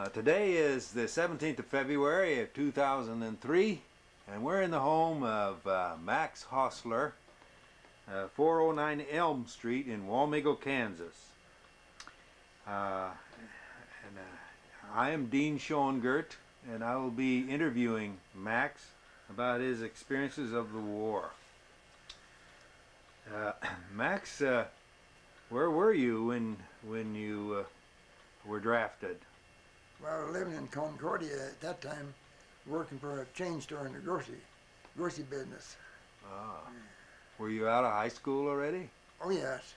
Today is the 17th of February of 2003, and we're in the home of Max Hosler, 409 Elm Street in Walmigo, Kansas. I am Dean Schoengert, and I will be interviewing Max about his experiences of the war. Max, where were you when you were drafted? Well, I was living in Concordia at that time, working for a chain store in the grocery business. Ah. Were you out of high school already? Oh, yes.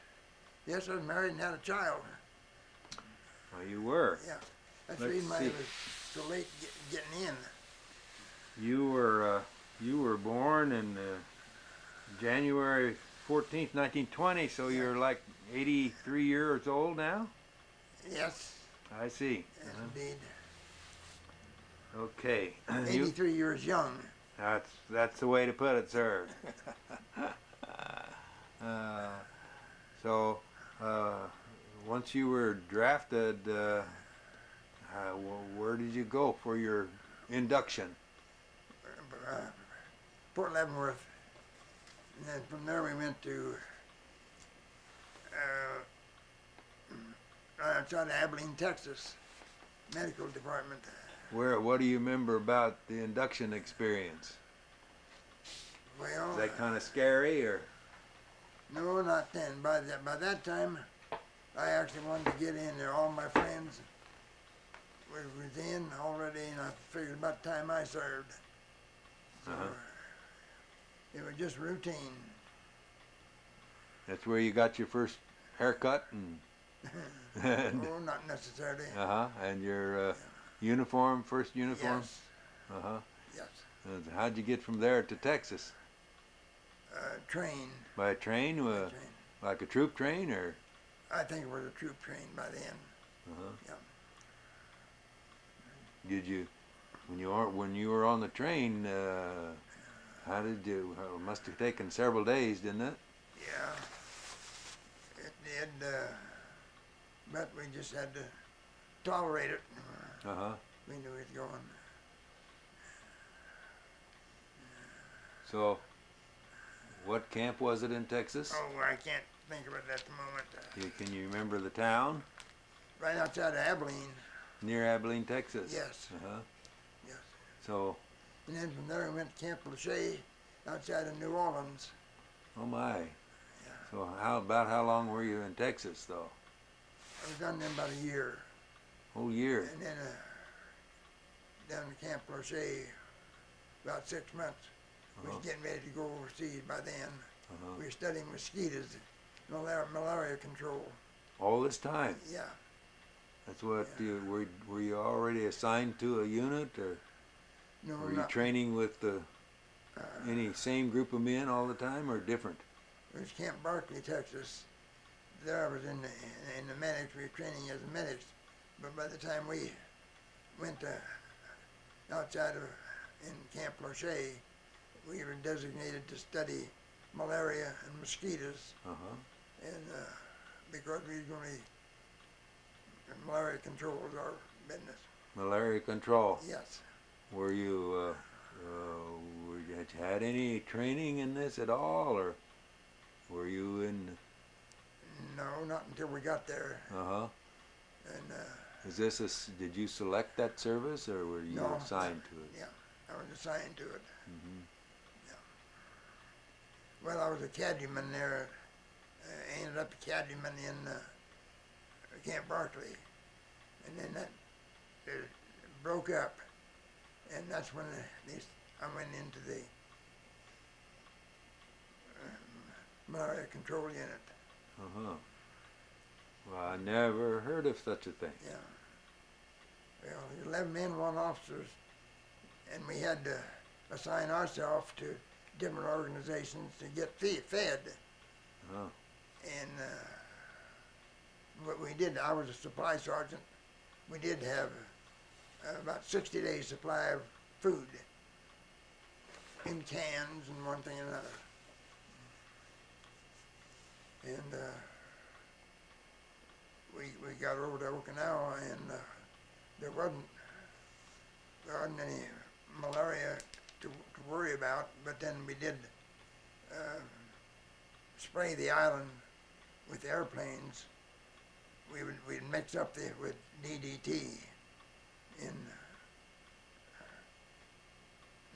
Yes, I was married and had a child. Well, you were. Yeah. That's the reason why I was so late getting in. You were born in January 14th, 1920, so Yeah. you're like 83 years old now? Yes. I see. Yes, indeed. Okay. 83 years young. That's the way to put it, sir. So once you were drafted, where did you go for your induction? Fort Leavenworth. And then from there we went to outside of Abilene, Texas, medical department. What do you remember about the induction experience? Well, Is that kind of scary, or? No, not then. By that time, I actually wanted to get in there. All my friends were in already, and I figured about the time I served. So it was just routine. That's where you got your first haircut and. No, not necessarily. And your uniform, first uniform. Yes. Yes. How'd you get from there to Texas? Train. By train? Train. Like a troop train, or? I think it was a troop train by then. Yeah. Did you, when you were on the train? How did you? It must have taken several days, didn't it? Yeah. It did. But we just had to tolerate it. We knew it was going. So, what camp was it in Texas? Oh, I can't think of it at the moment. Can you remember the town? Right outside of Abilene. Near Abilene, Texas? Yes. Yes. So. And then from there we went to Camp Lachey, outside of New Orleans. Oh my. Yeah. So how long were you in Texas, though? I was down there about a year. Whole year? And then down to Camp Lachey about 6 months. We was getting ready to go overseas by then. We were studying mosquitoes, malaria control. All this time? Yeah. That's what were you already assigned to a unit, or no, were you training with any same group of men all the time, or different? It was Camp Barkley, Texas. There I was in the medics. We were training as medics, but by the time we went outside of in Camp Lachey, we were designated to study malaria and mosquitoes, and because we were going to malaria control was our business. Malaria control. Yes. Were you had any training in this at all, or were you in? No, not until we got there. And is this did you select that service, or were you assigned to it? Yeah, I was assigned to it. Yeah. Well, I was a caddyman there. I ended up a caddyman in Camp Barkley, and then that broke up, and that's when I went into the malaria control unit. Well, I never heard of such a thing. Yeah. Well, 11 men, 1 officers, and we had to assign ourselves to different organizations to get fed. And what we did, I was a supply sergeant. We did have about 60 days supply of food in cans and one thing and another. And we got over to Okinawa, and there wasn't any malaria to worry about, but then we did spray the island with airplanes. We'd mix up with DDT in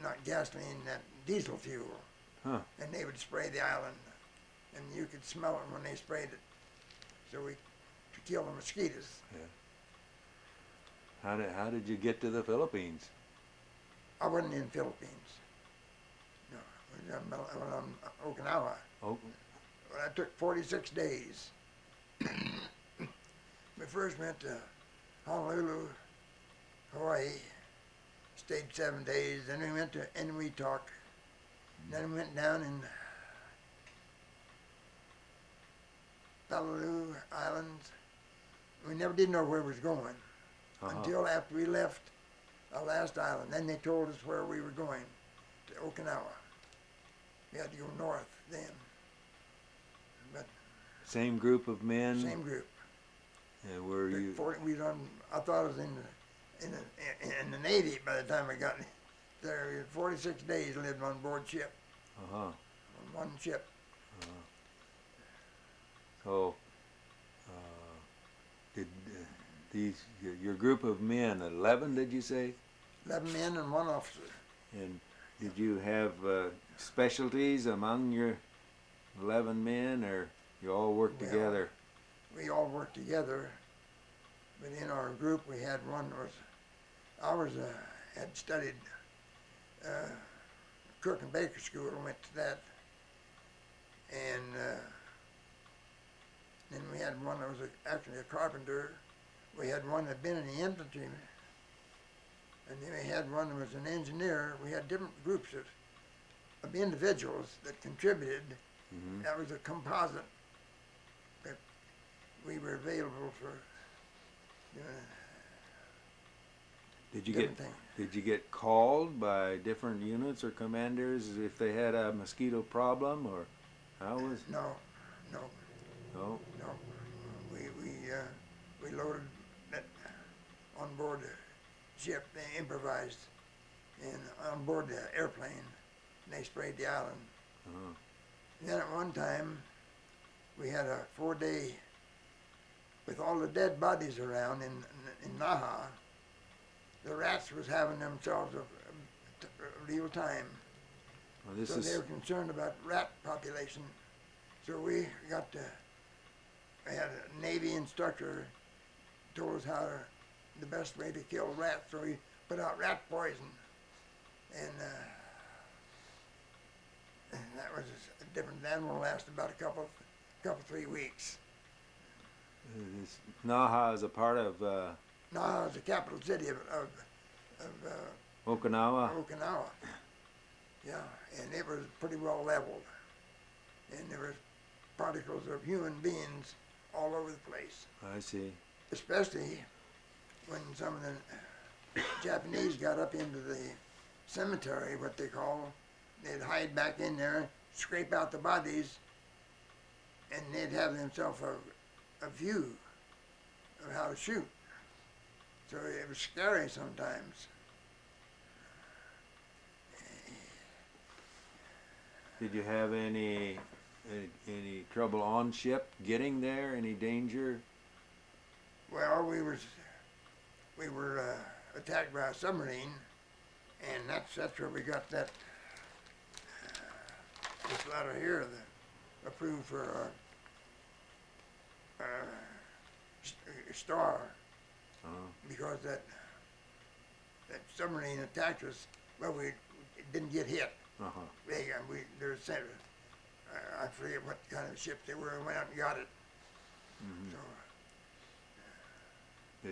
not gasoline, that diesel fuel, Huh. and they would spray the island, and you could smell it when they sprayed it. So to kill the mosquitoes. Yeah. How did you get to the Philippines? I wasn't in Philippines. No, I was on Okinawa. Oh, Well, that took 46 days. We first went to Honolulu, Hawaii, stayed 7 days. Then we went to Enuitok. Then we went down in Palau Islands. We never did know where we was going until after we left our last island. Then they told us where we were going, to Okinawa. We had to go north then. But same group of men? same group. And were you? I thought I was in the Navy by the time I got there. We had 46 days lived on board ship. On one ship. So, did your group of men, 11 did you say? 11 men and 1 officer. And did you have specialties among your 11 men, or you all worked together? We all worked together, but in our group we had one had studied cook and baker school and went to that, and then we had one that was actually a carpenter. We had one that had been in the infantry, and then we had one that was an engineer. We had different groups of individuals that contributed. Mm-hmm. That was a composite. We were available for different things. Did you get called by different units or commanders if they had a mosquito problem, or how was? No. We loaded that on board the ship. They improvised, and on board the airplane, and they sprayed the island. And then at one time, we had a 4-day. With all the dead bodies around in Naha, the rats was having themselves a real time. Well, so they were concerned about rat population. So we had a Navy instructor told us the best way to kill rats. So we put out rat poison, and that was a different animal. Lasted about a couple 3 weeks. Naha is a part of Naha is the capital city of Okinawa. Okinawa. Yeah, and it was pretty well leveled, and there was particles of human beings all over the place. I see. Especially when some of the Japanese got up into the cemetery, what they call, they'd hide back in there, scrape out the bodies, and they'd have themselves a view of how to shoot. So it was scary sometimes. Did you have any trouble on ship getting there? Any danger? Well, we were attacked by a submarine, and that's where we got that this letter here that approved for star, because that submarine attacked us. Well, we didn't get hit. I forget what kind of ship they were. We went out and got it. Mm-hmm. So,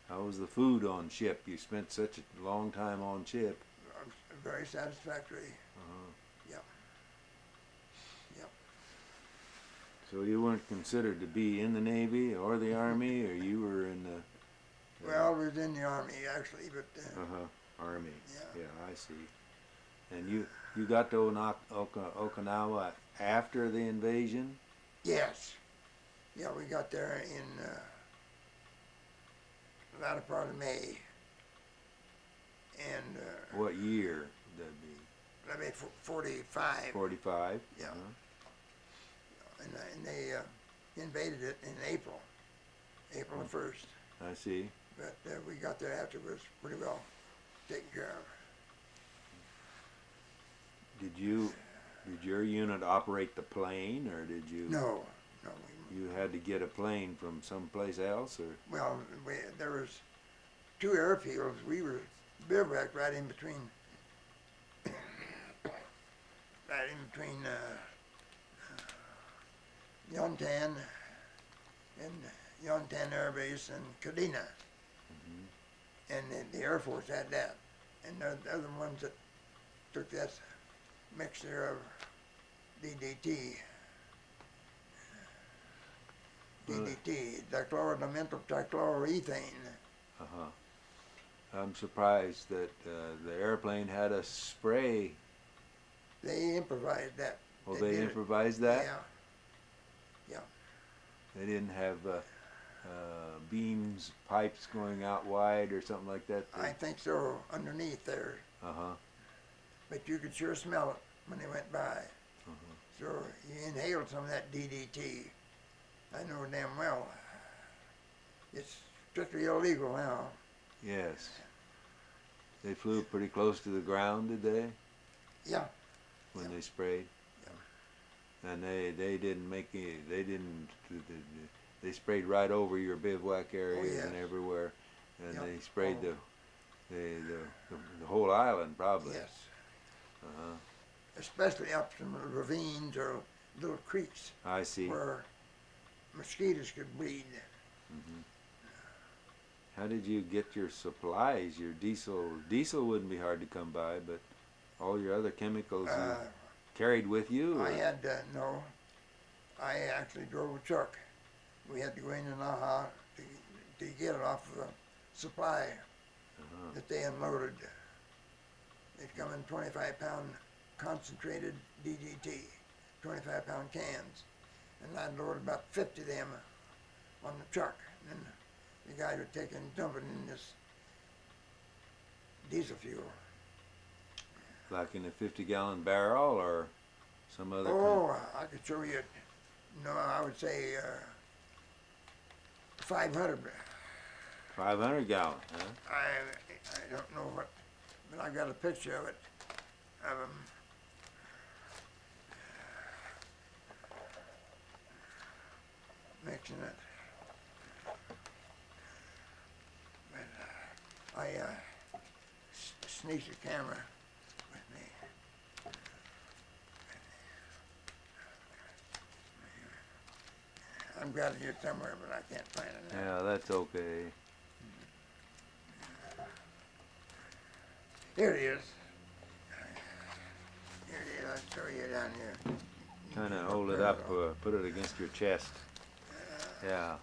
how was the food on ship? You spent such a long time on ship. Very satisfactory. Yep. So you weren't considered to be in the Navy or the Army, or you were in the... Well, we was in the Army, actually, but... Army. Yeah. Yeah, I see. And you got to Okinawa after the invasion? Yes. Yeah, we got there latter part of May. And what year would that be? that'd be 45. 45? Yeah. And they invaded it in April the 1st. I see. But we got there afterwards pretty well taken care of. Did your unit operate the plane, or did you? No. You had to get a plane from someplace else, or? Well, there was 2 airfields. We were bivouacked right in between Yontan and Yontan Air Base and Kadena. And the Air Force had that. And they're the ones that took that mixture of DDT, dichlorodimethyltrichloroethane. I'm surprised that the airplane had a spray. They improvised that. Oh, they improvised that? Yeah. They didn't have beams, pipes going out wide or something like that? I think so, underneath there. But you could sure smell it when they went by. So you inhaled some of that DDT. I know damn well. It's strictly illegal now. Yes. They flew pretty close to the ground, did they? Yeah. When they sprayed? Yeah. And they didn't make any, they sprayed right over your bivouac areas and everywhere. And they sprayed the whole island, probably. Yes. Especially up some ravines or little creeks. I see. Where mosquitoes could breed. How did you get your supplies? Your diesel wouldn't be hard to come by, but all your other chemicals you carried with you? I had no. I actually drove a truck. We had to go into Naha to get it off of the supply that they unloaded. They'd come in 25-pound concentrated DDT, 25-pound cans, and I'd load about 50 of them on the truck. And then the guy would take and dump it in this diesel fuel. Like in a 50-gallon barrel or some other kind? I could show you. No, I would say 500. 500 gallon, huh? I don't know what, but I got a picture of it, of them. Mixing it. But I sneaked the camera with me. I've got it here somewhere, but I can't find it now. Yeah, that's okay. Here it is. Here it is. I'll show you down here. Kind of hold it up, put it against your chest. Yeah.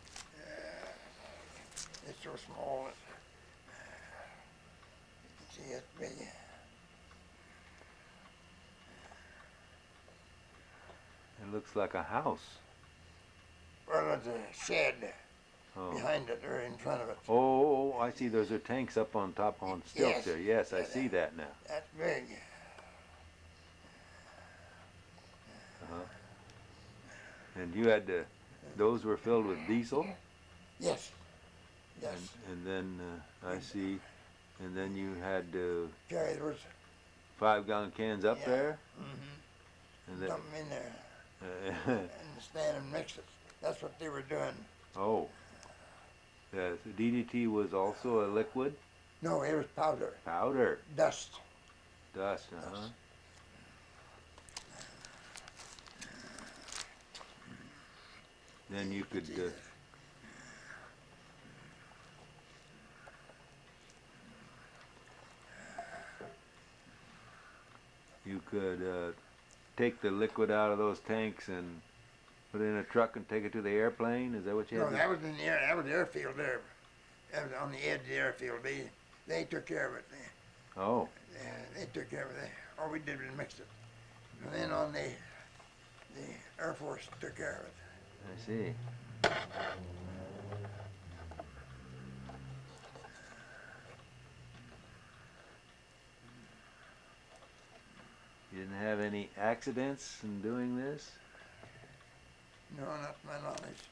It's so small. You can see it's big. It looks like a house. Well, it's a shed behind it or in front of it. Oh, I see. Those are tanks up on top on stilts there. Yes, I see that now. That's big. And you had to, those were filled with diesel? Yes. Yes. And then, I see, and then you had to carry those 5-gallon cans up there? And dump them in there. And stand and mix it. That's what they were doing. Oh. The DDT was also a liquid? No, it was powder. Powder? Dust. Dust, Then you could take the liquid out of those tanks and put it in a truck and take it to the airplane? Is that what you had to do? No, that was in the air. That was the airfield there. That was on the edge of the airfield. They took care of it. They took care of it. All we did was mix it. And then on the Air Force took care of it. I see. have any accidents in doing this? No, not to my knowledge.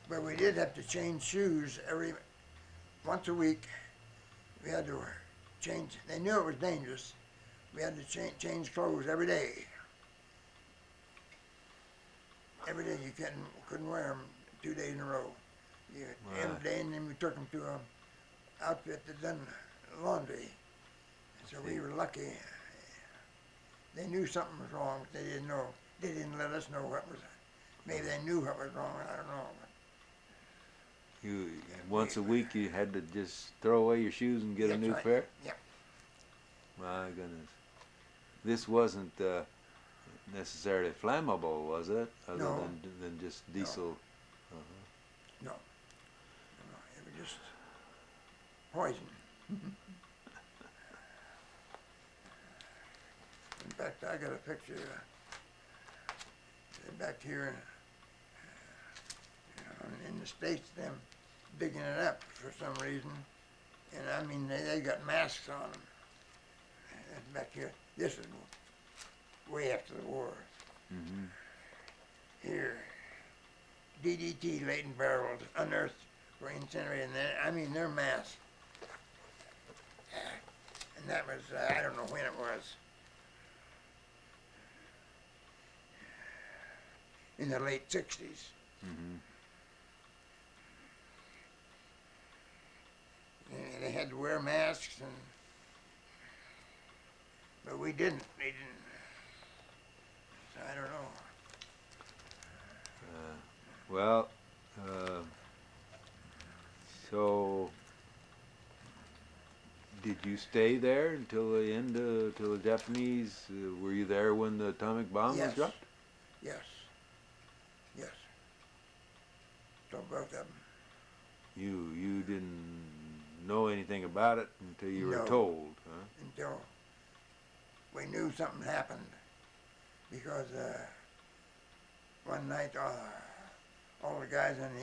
But we did have to change shoes once a week. We had to change. They knew it was dangerous. We had to change clothes every day. Every day you couldn't wear them 2 days in a row. Every day, and then we took them to an outfit that done laundry. So we were lucky. They knew something was wrong, but they didn't know. They didn't let us know what was. Maybe they knew what was wrong. I don't know. Once a week you had to just throw away your shoes and get a new pair? Yep. My goodness. This wasn't necessarily flammable, was it? Other No. than just diesel. No. It was just poison. In fact, I got a picture back here in the States, them digging it up for some reason. And I mean, they got masks on them. Back here, this is way after the war. Mm-hmm. Here, DDT laden barrels unearthed for incinerating. I mean, they're masks. And that was, I don't know when it was. In the late 60s. Mm-hmm. They had to wear masks, but we didn't. They didn't. So I don't know. So did you stay there until the end, till the Japanese? Were you there when the atomic bomb was dropped? Yes. Yes. So both of them. You didn't know anything about it until you were told, huh? Until we knew something happened, because one night all the guys in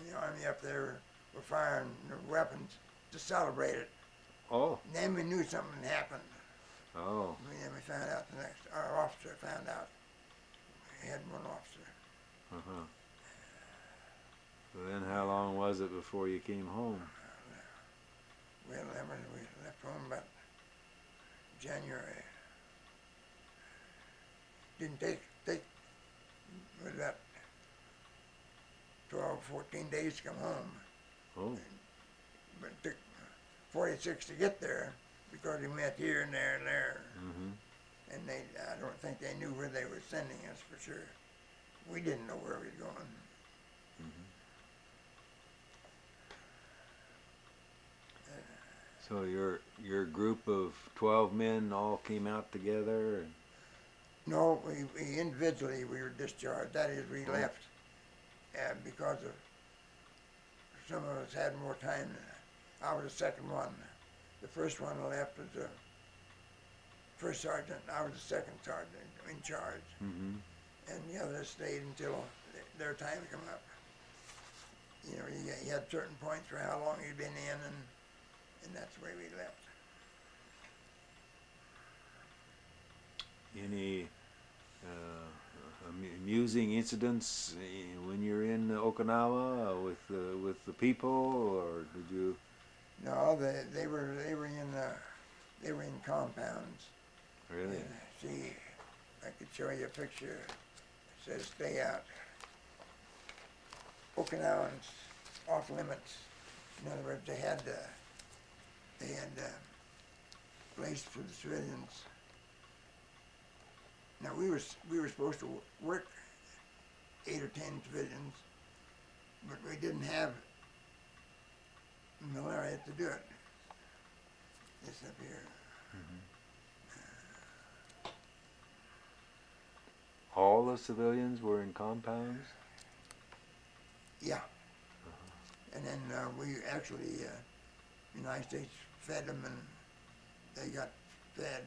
the army up there were firing their weapons to celebrate it. Oh. And then we knew something had happened. Oh. And then we found out our officer found out. We had one officer. Uh-huh. So then how long was it before you came home? Well, we left home about January. Didn't take it was about 12, 14 days to come home. Oh. But it took 46 to get there, because we went here and there and there. Mm-hmm. And I don't think they knew where they were sending us for sure. We didn't know where we were going. Mm-hmm. So your group of 12 men all came out together? No, we individually we were discharged. That is, we left because of some of us had more time. I was the second one. The first one left was the first sergeant. I was the second sergeant in charge. Mm-hmm. And the others stayed until their time to come up. You know, you had certain points for how long you'd been in, and that's the way we left. Any amusing incidents when you're in Okinawa with the people, or did you? No, they were in compounds. Really? And, see, I could show you a picture. It says "Stay out." Okinawans off limits. In other words, they had place for the civilians. Now we were supposed to work 8 or 10 civilians, but we didn't have malaria to do it. This up here. Mm-hmm. All the civilians were in compounds? Yeah. And then we actually, the United States fed them, and they got fed.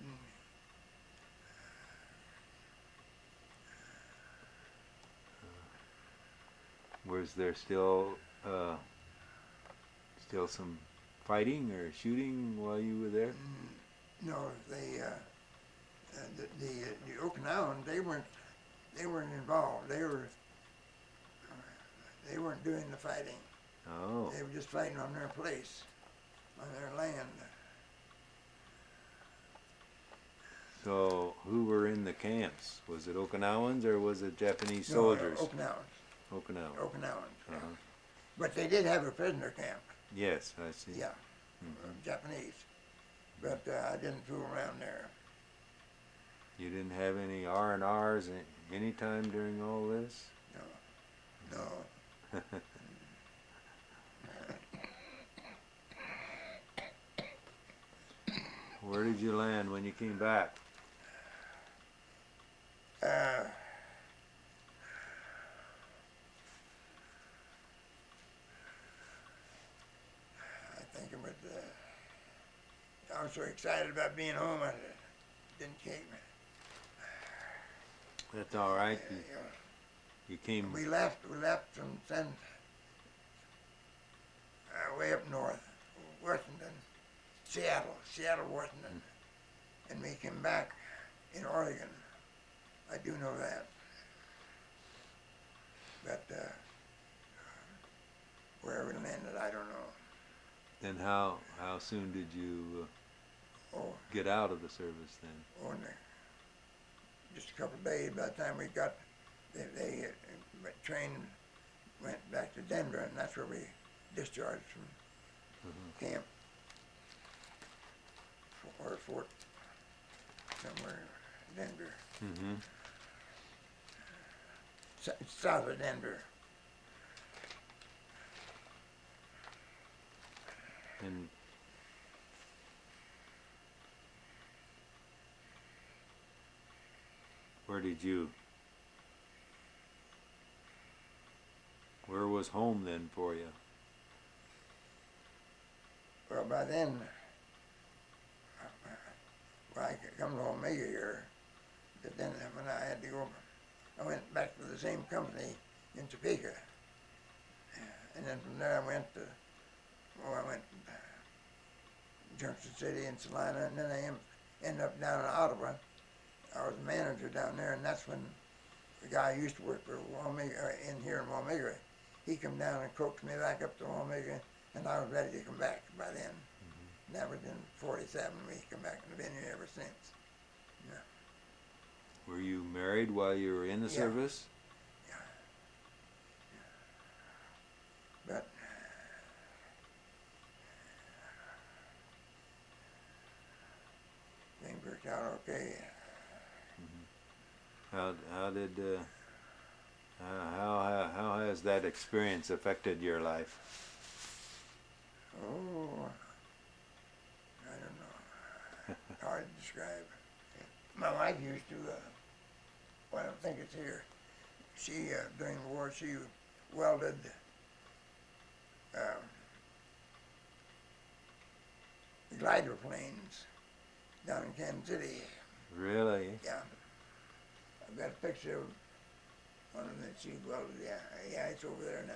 And, was there still some fighting or shooting while you were there? No, the Okinawans, they weren't involved. They weren't doing the fighting. Oh. They were just fighting on their place, on their land. So who were in the camps? Was it Okinawans or was it Japanese No, soldiers? Okinawans. Okinawans. Okinawans. Yeah. Uh-huh. But they did have a prisoner camp. Yes, I see. Yeah, Mhm. Japanese. But I didn't fool around there. You didn't have any R&Rs any time during all this? No. Where did you land when you came back? I think it was. I was so excited about being home, I didn't take me. That's all right. You came. We left from way up north, Washington, Seattle, Washington, and we came back in Oregon. I do know that. But where we landed, I don't know. Then how soon did you get out of the service then? Just a couple of days. By the time we got, they train went back to Denver, and that's where we discharged from camp or fort somewhere in Denver. Mm-hmm. South of Denver. And where was home then for you? Well, by then, I could come to Omega here, but then when I had to go, I went back to the same company in Topeka. And then from there I went to Junction City and Salina, and then I ended up down in Ottawa. I was a manager down there, and that's when the guy I used to work for Omega, in here in Omega, he come down and coaxed me back up to Omega, and I was ready to come back by then. Mm-hmm. That was in '47. We come back and been here ever since. Yeah. Were you married while you were in the service? Yeah. But things worked out okay. Mm-hmm. How has that experience affected your life? Oh, I don't know. Hard to describe. My wife used to, well, I don't think it's here. She, during the war, she welded glider planes down in Kansas City. Really? Yeah. I've got a picture of one of them that she welded. Yeah, it's over there now.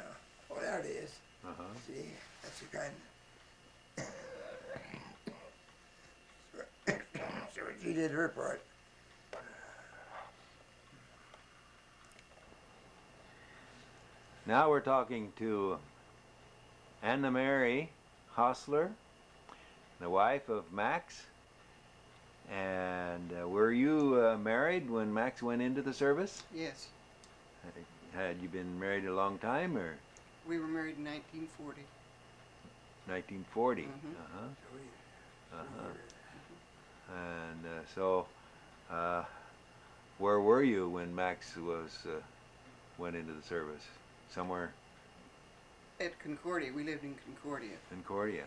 Oh, there it is. Uh-huh. See, that's the kind. So she did her part. Now we're talking to Anna Mary Hosler, the wife of Max. And were you married when Max went into the service? Yes. Had you been married a long time, or? We were married in 1940. 1940. Mhm. Uh-huh. Uh-huh. And so, where were you when Max went into the service? Somewhere? At Concordia. We lived in Concordia. Concordia.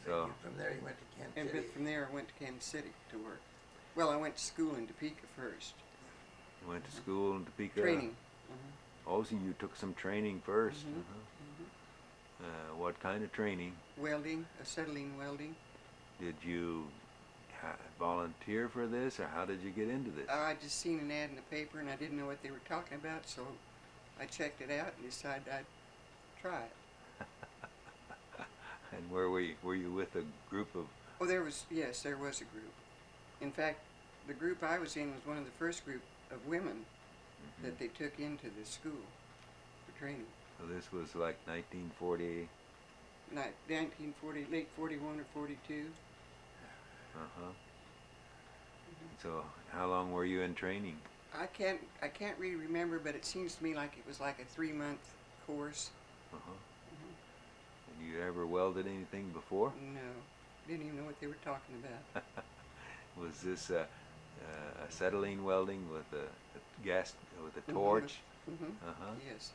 So From there he went to Kansas And City. from there I went to Kansas City to work. Well, I went to school in Topeka first. you went to school in Topeka? Training. Oh, so you took some training first. Mhm. What kind of training? Welding, acetylene welding. Did you volunteer for this, or how did you get into this? I just seen an ad in the paper and I didn't know what they were talking about, so I checked it out and decided I'd try it. And where were you? Were you with a group of Oh, yes, there was a group. In fact, the group I was in was one of the first group of women that they took into the school for training. So this was like 1940. 1940, late 41 or 42. Uh-huh. So how long were you in training? I can't really remember, but it seems to me like it was like a 3-month course. Uh-huh. And you ever welded anything before? No, didn't even know what they were talking about. Was this acetylene welding with a gas, with a torch? Uh-huh. Yes.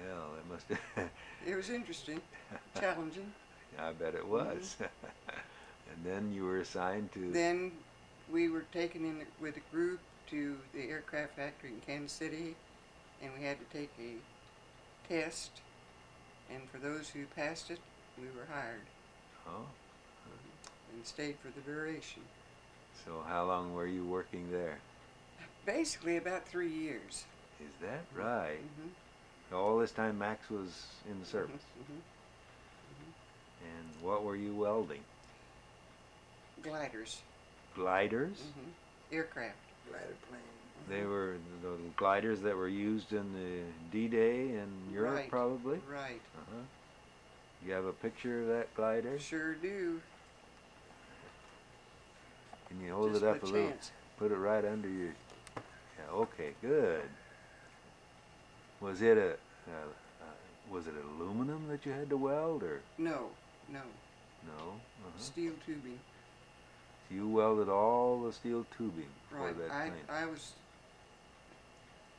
Well, it must have. It was interesting, challenging. I bet it was. And then you were assigned to. Then we were taken in with a group to the aircraft factory in Kansas City, and we had to take a test. And for those who passed it, we were hired. Oh. And stayed for the duration. So how long were you working there? Basically about 3 years. Is that right? All this time Max was in the service. And what were you welding? Gliders. Gliders? Aircraft. Glider plane. They were the gliders that were used in the D-Day in Europe, Right. probably? Right. You have a picture of that glider? Sure do. Can you hold Just it up by a little? chance. Put it right under your. Yeah. Okay. Good. Was it was it aluminum that you had to weld, or No. no? Steel tubing. You welded all the steel tubing for Right. that plane.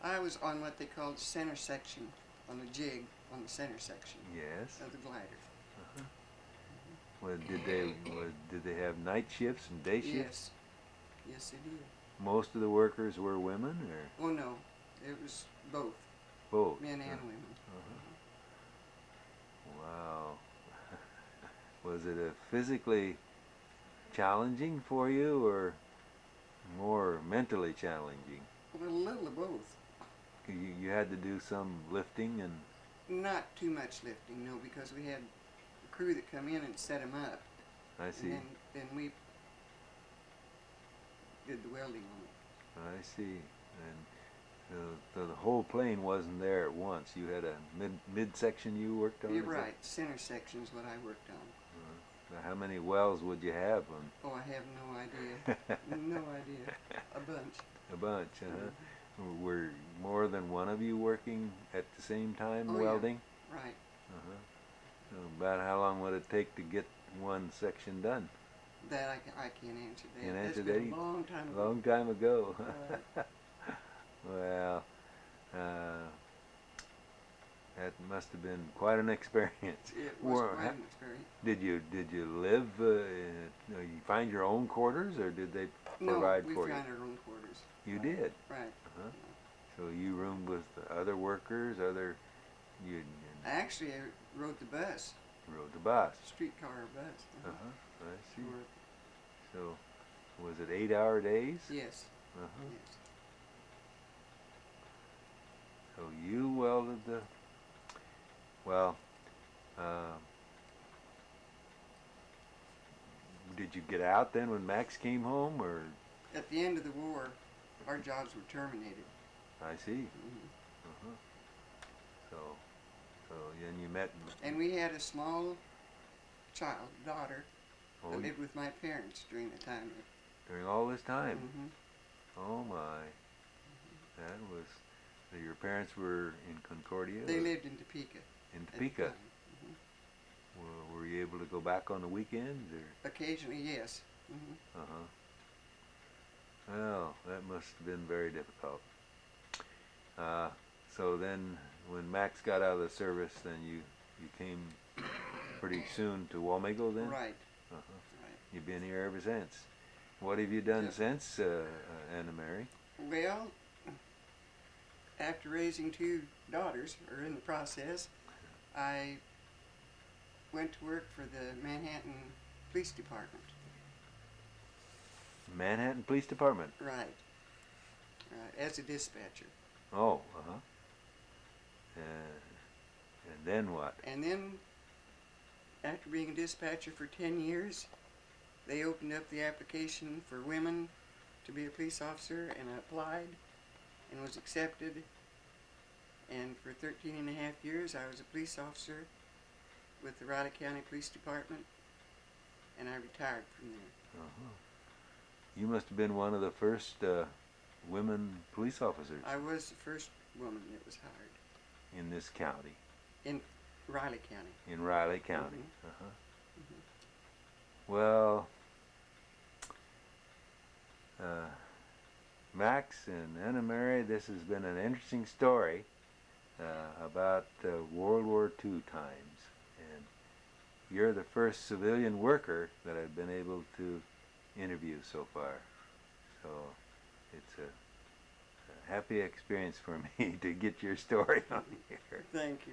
I was on what they called center section, on the jig, on the center section Yes. of the glider. Well, did they have night shifts and day shifts? Yes. Yes, they did. Most of the workers were women, or Oh no, it was both, both? men and women. Wow. Was it a physically challenging for you, or more mentally challenging? Well, a little of both. You had to do some lifting and. Not too much lifting, no, because we had a crew that come in and set them up. I see. And then we did the welding on it. I see. And so the whole plane wasn't there at once. You had a midsection you worked on? You're is that- right. Center section is what I worked on. Now, how many wells would you have on? Oh, I have no idea. No idea. A bunch. A bunch, Were more than one of you working at the same time Oh, yeah. welding? Right. So about how long would it take to get one section done? That I can't answer that. Can't That's answer been that a long time A ago. long time ago. Right. Well, that must have been quite an experience. It was Were- quite an experience. Did you live? You find your own quarters, or did they provide No, we for you? found our own quarters. You did. Right. So you roomed with other workers, you Actually, I rode the bus, rode the bus. streetcar or bus. I see. Or- So was it 8-hour days? Yes. Uh-huh. Yes. So you welded the. Well, did you get out then when Max came home, or? At the end of the war, our jobs were terminated. I see. Mhm. So then you met. And we had a small child, daughter, Oh, that lived with my parents during the time. during all this time. Mhm. Oh my. That was. So your parents were in Concordia. They lived in Topeka. in at the Topeka. time. Were you able to go back on the weekends, or? Occasionally, yes. Well, that must have been very difficult. So then, when Max got out of the service, then you came pretty soon to Wamego then? Right. Uh-huh. Right. You've been here ever since. What have you done Yeah. since, Anna Mary? Well, after raising 2 daughters, or in the process, I went to work for the Manhattan Police Department. Manhattan Police Department. Right. As a dispatcher. Oh, uh-huh. And then what? And then, after being a dispatcher for 10 years, they opened up the application for women to be a police officer, and I applied and was accepted. And for 13 and a half years, I was a police officer with the Riley County Police Department, and I retired from there. Uh-huh. You must have been one of the first women police officers I was the first woman that was hired in this county, in Riley County. in Riley County. Mhm. Uh-huh. Well, Max and Anna Mary, this has been an interesting story about World War II times, and you're the first civilian worker that I've been able to interview so far. So it's a happy experience for me to get your story on here. Thank you.